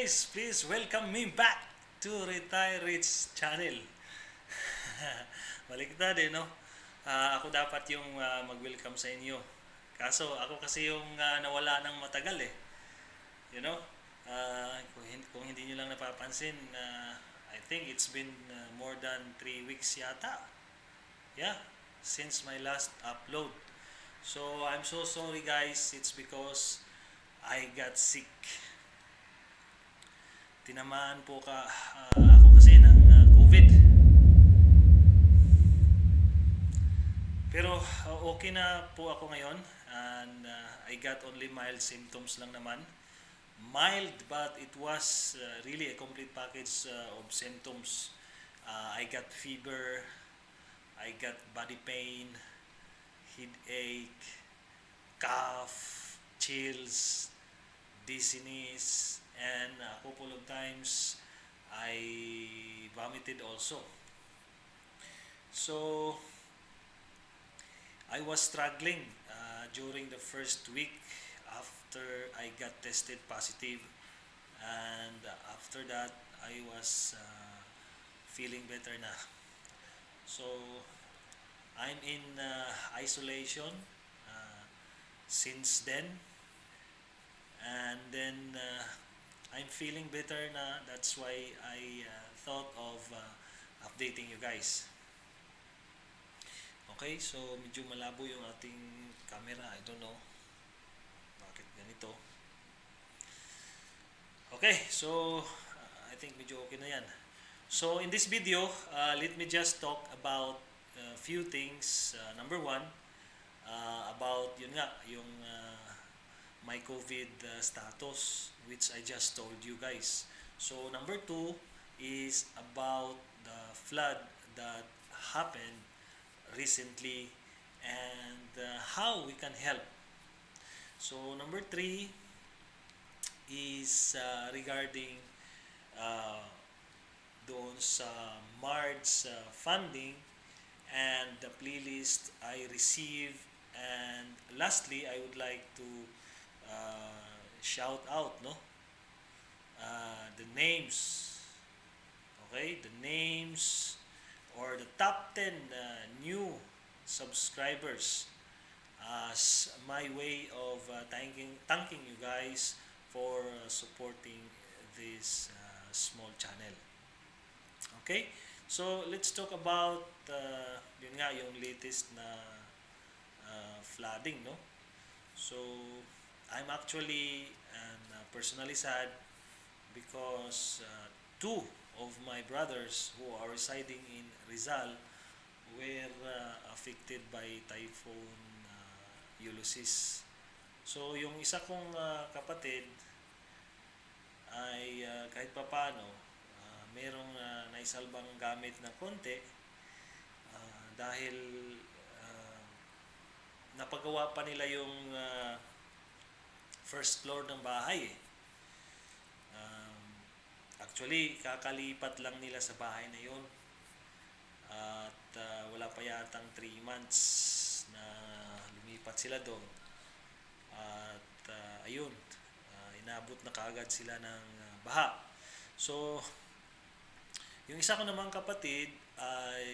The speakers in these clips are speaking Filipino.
guys, please welcome me back to Retire Rich channel. Baliktad no? Ako dapat yung mag-welcome sa inyo. Kaso ako kasi yung nawala ng matagal eh. You know? Kung hindi nyo lang napapansin, I think it's been more than 3 weeks yata. Yeah, since my last upload. So I'm so sorry guys, it's because I got sick. Tinamaan po ako kasi ng COVID. Pero okay na po ako ngayon and I got only mild symptoms lang naman. Mild but it was really a complete package of symptoms. I got fever, I got body pain, headache, cough, chills, dizziness, and a couple of times I vomited also. So I was struggling during the first week after I got tested positive, and after that I was feeling better na. So I'm in isolation since then, and then I'm feeling better na. That's why I thought of updating you guys. Okay, so medyo malabo yung ating camera. I don't know bakit ganito. Okay, so I think medyo okay na yan. So in this video, let me just talk about a few things. Number one, about yun nga, yung my COVID status, which I just told you guys. So number two is about the flood that happened recently and how we can help. So number three is regarding uh, doon sa MARGE funding and the playlist I received. And lastly, I would like to shout out the names, okay, the names or the top 10 new subscribers as my way of thanking you guys for supporting this small channel. Okay, so let's talk about yun nga, yung latest na flooding, no? So I'm actually and personally sad because two of my brothers who are residing in Rizal were affected by Typhoon Ulysses. So yung isa kong kapatid ay kahit papano merong naisalbang gamit na konti dahil napagawa pa nila yung first floor ng bahay eh. Actually, kakalipat lang nila sa bahay na yun. At wala pa yatang 3 months na lumipat sila doon. At ayun, inabot na kaagad sila ng baha. So, yung isa ko namang kapatid ay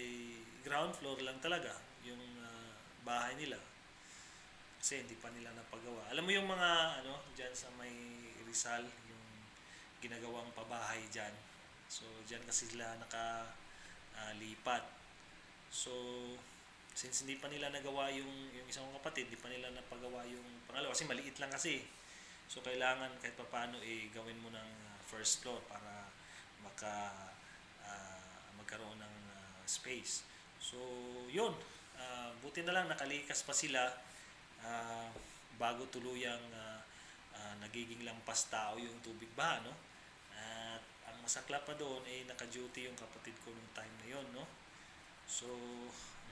ground floor lang talaga yung bahay nila. Kasi hindi pa nila napagawa. Alam mo yung mga diyan sa may Rizal, yung ginagawang pabahay diyan. So diyan kasi sila nakalipat. So since hindi pa nila nagawa yung isang kapatid, hindi pa nila napagawa yung pangalawa kasi maliit lang kasi. So kailangan kahit papaano gawin mo ng first floor para magkaroon ng space. So yun, buti na lang nakalikas pa sila bago tuluyang nagiging lampas tao yung tubig baha, no? At ang masakla pa doon ay naka-duty yung kapatid ko nung time na yon, no? So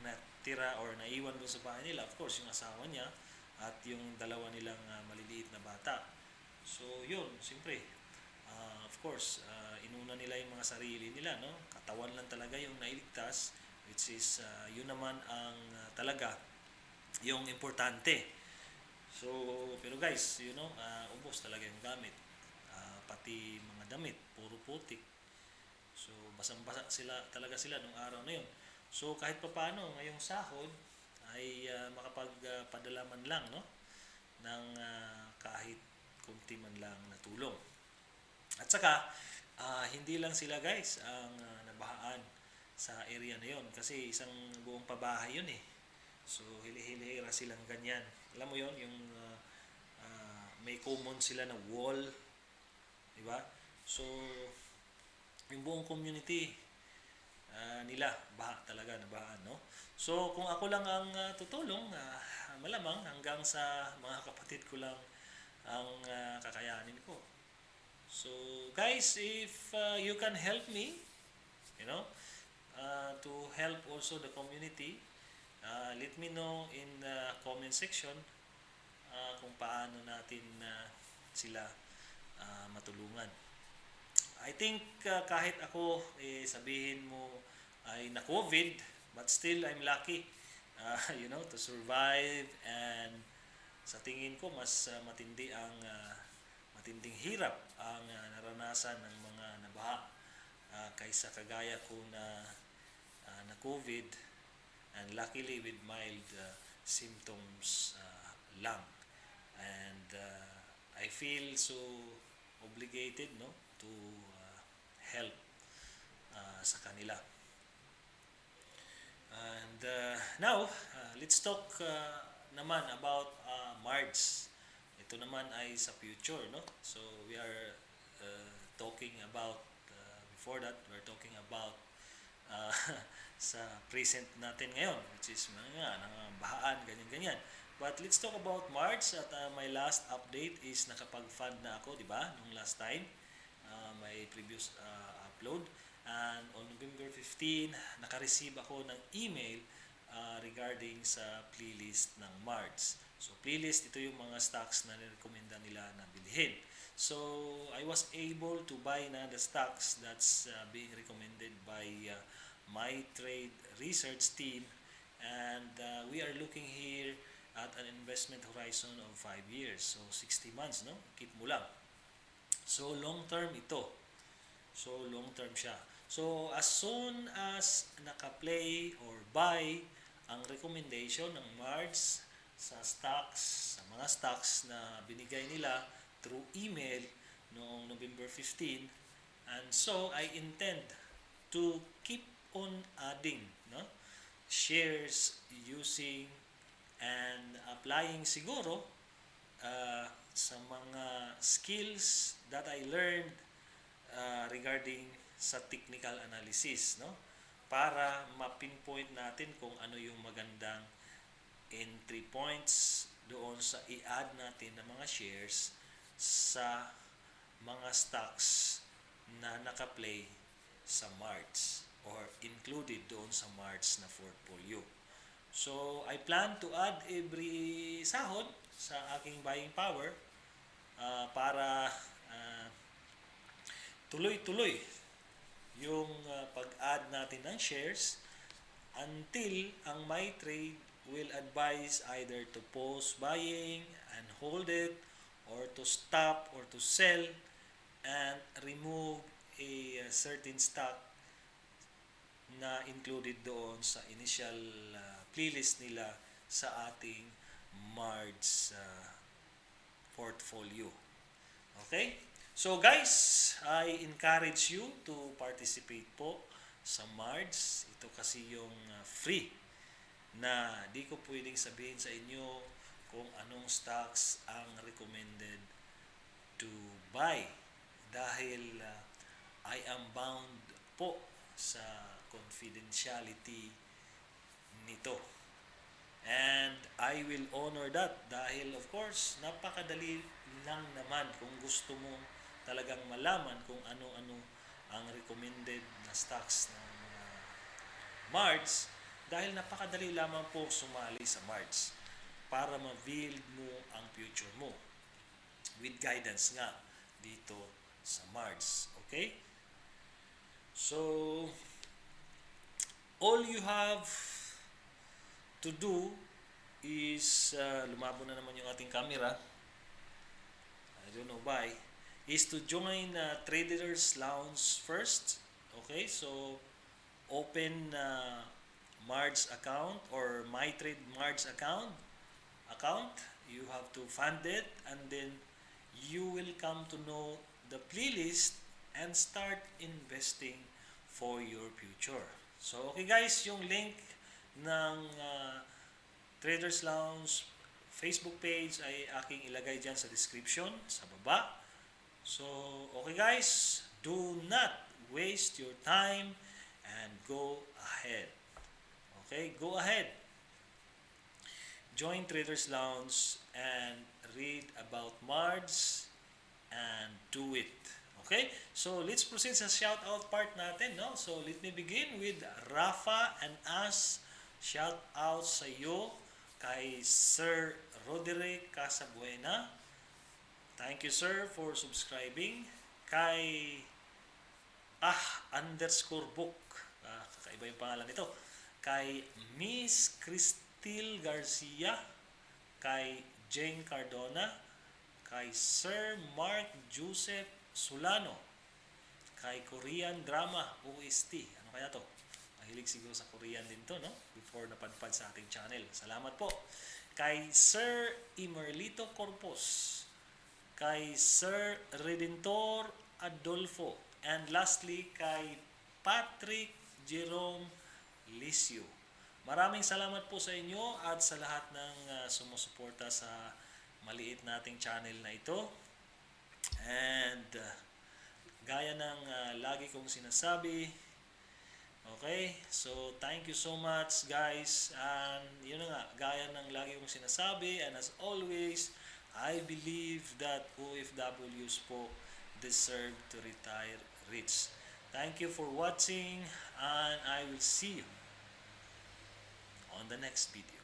natira or naiwan doon sa bahay nila, of course, yung asawa niya at yung dalawa nilang maliliit na bata. So yun, siyempre, of course, inuna nila yung mga sarili nila, no? Katawan lang talaga yung nailigtas, which is yun naman ang talaga yung importante. So pero guys, ubos talaga yung gamit. pati mga damit, puro putik. So, basang-basa talaga sila nung araw na yun. So, kahit papaano, ngayong sahod ay makapagpadala man lang, no? Ng kahit kunti man lang na tulong. At saka, hindi lang sila guys ang nabahaan sa area na yon kasi isang buong pabahay yun eh. So, hili-hilira silang ganyan. Alam mo yon yung may common sila na wall, di ba? So, yung buong community nila, baha talaga, nabahaan, no? So, kung ako lang ang tutulong, malamang hanggang sa mga kapatid ko lang ang kakayanin ko. So, guys, if you can help me, you know, to help also the community, let me know in the comment section kung paano natin sila matulungan. I think kahit ako sabihin mo ay na COVID, but still I'm lucky to survive, and sa tingin ko mas matinding hirap ang naranasan ng mga nabaha kaysa kagaya ko na COVID, and luckily with mild symptoms lang. And I feel so obligated, no, to help sa kanila. And now, let's talk naman about MARGE. Ito naman ay sa future, no? So, we are talking about, before that, we're talking about sa present natin ngayon, which is mga bahaan, ganyan-ganyan. But let's talk about MARGE. At my last update is nakapag-fund na ako, di ba? Nung last time, my previous upload. And on November 15, naka-receive ako ng email regarding sa playlist ng MARGE. So, playlist, ito yung mga stocks na nirekomenda nila na bilhin. So, I was able to buy na the stocks that's being recommended by my trade research team. And we are looking here at an investment horizon of 5 years. So, 60 months, no? Keep mo lang. So, long term ito. So, long term siya. So, as soon as naka-play or buy ang recommendation ng MARGE sa stocks, sa mga stocks na binigay nila through email noong November 15, and so I intend to keep on adding, no, shares using and applying siguro sa mga skills that I learned regarding sa technical analysis, no, para ma-pinpoint natin kung ano yung magandang entry points doon sa i-add natin ng mga shares sa mga stocks na naka-play sa MARGE or included doon sa MARGE na portfolio. So, I plan to add every sahod sa aking buying power para tuloy-tuloy yung pag-add natin ng shares until ang my trade will advise either to pause buying and hold it, or to stop or to sell and remove a certain stock na included doon sa initial playlist nila sa ating MARGE portfolio. Okay? So guys, I encourage you to participate po sa MARGE. Ito kasi yung free na di ko pwedeng sabihin sa inyo kung anong stocks ang recommended to buy dahil I am bound po sa confidentiality nito. And I will honor that dahil of course napakadali lang naman kung gusto mo talagang malaman kung ano-ano ang recommended na stocks ng MARGE, dahil napakadali lamang po sumali sa MARGE para ma-build mo ang future mo with guidance nga dito sa MARGE. Okay? So, all you have to do is lumabo na naman yung ating camera. I don't know why. is to join Traders Lounge first. Okay, so open Marge account or My Trade Marge account. You have to fund it, and then you will come to know the playlist and start investing for your future. So okay guys, yung link ng Traders Lounge Facebook page ay aking ilagay dyan sa description sa baba. So okay guys, do not waste your time and go ahead. Okay, go ahead. Join Traders Lounge and read about Marge and do it. Okay? So, let's proceed sa shout out part natin, no? So, let me begin with Rafa and As. Shout out sa iyo kay Sir Roderick Casabuena. Thank you, sir, for subscribing. Kay underscore book. Kakaiba yung pangalan nito. Kay Miss Cristil Garcia. Kay Jane Cardona. Kay Sir Mark Joseph Solano. Kay Korean Drama OST. Ano kaya to? Mahilig siguro sa Korean din to, no? Before napadpad sa ating channel. Salamat po. Kay Sir Imerlito Corpus. Kay Sir Redentor Adolfo. And lastly, kay Patrick Jerome Lisio. Maraming salamat po sa inyo at sa lahat ng sumusuporta sa maliit nating channel na ito. And gaya ng lagi kong sinasabi, okay, so thank you so much guys. And yun na nga, gaya ng lagi kong sinasabi, and as always, I believe that OFWs po deserve to retire rich. Thank you for watching, and I will see you on the next video.